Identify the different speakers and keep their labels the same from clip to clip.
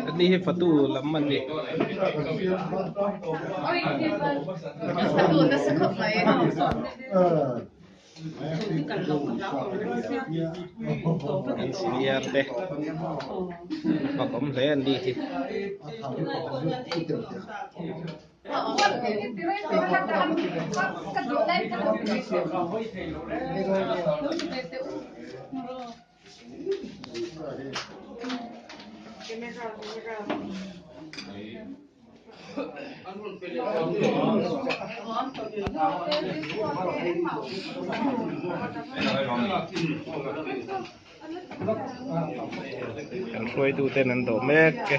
Speaker 1: อันนี้ให้ประตูล้ำมันดิ
Speaker 2: ประตูจะสกปรกไหม
Speaker 1: สีเรียเตะก็ผมเล่นดีที่กันช่วยดูเต้นนันโดแม่แก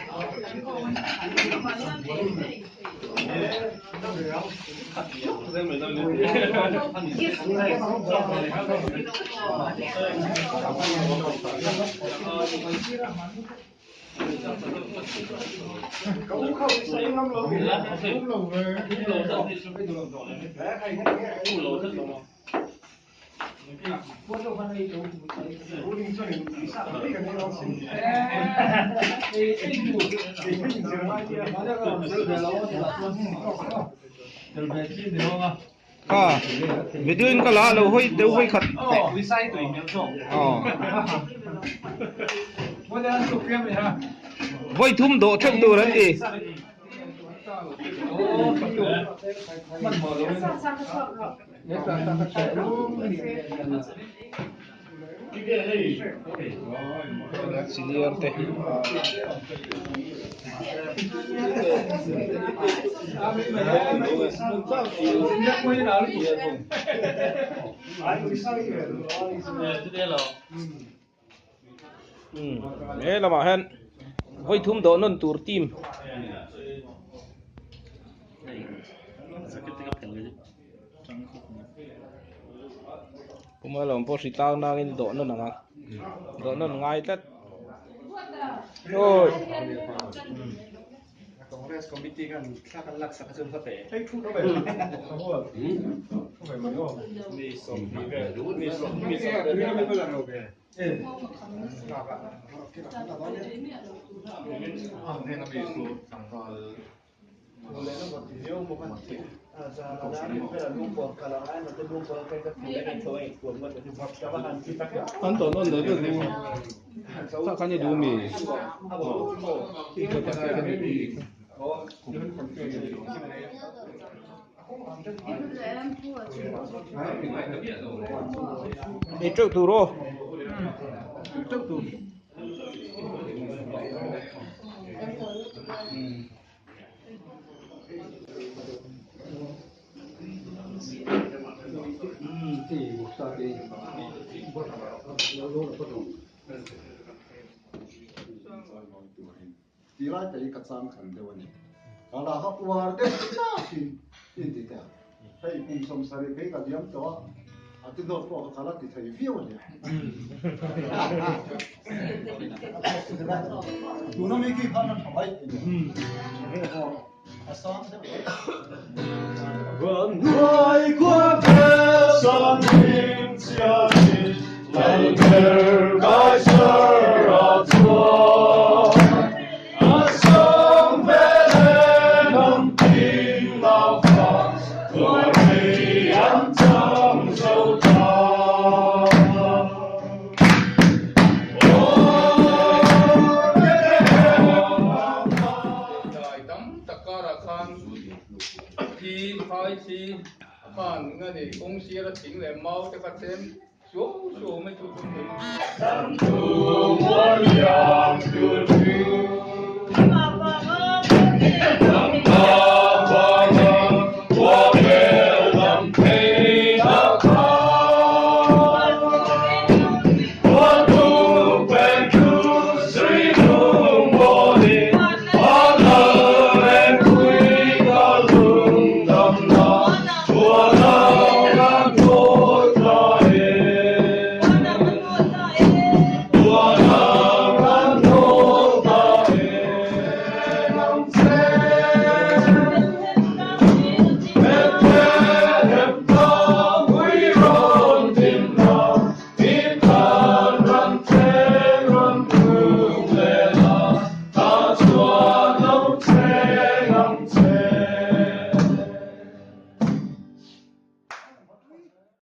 Speaker 1: วิดีโอก็ละเราห้อยเดี๋ยวห้อยขัดวิสัยตัวเองยังส่งวันนั้นสุกเพียงเลยฮะห้อยทุ่มโดดช่างตัวนั้นดิมันหมดเลยเนี่ยสั่งกระเฉดสีเหลืองเตะเนี่ยเรามาเห็นไว้ทุ่มโดนนั่นตูร์ทีมผมว่าเราพอสิตาวนั่งโดนนั่นนะโดนนั่นง่ายจัดโอ้ยKongres komite kan akan laksanakan sampai. Hey, tu apa? Apa? Apa mayo? Ni som ni som ni som ni betul lah okey. Apa? Ah, ni nabi itu tanggal. Boleh nak buat video bukan? Anton onda tu tak kan dia dumi. Itu tak kan dia. Ini cek turu. Cek tu. Tira tadi kacang kan dewan ni. Kalau hak luar deh, tak ini dia. Saya pun samsari kaya diam tu, aku dah kau kalau kita review je. Dulu mungkin kan baik. Asal. Wahai kuasa saling tiada, lalu berkaitan Kan ngani kongsi ada tinggal mau dekat sem, show macam tu.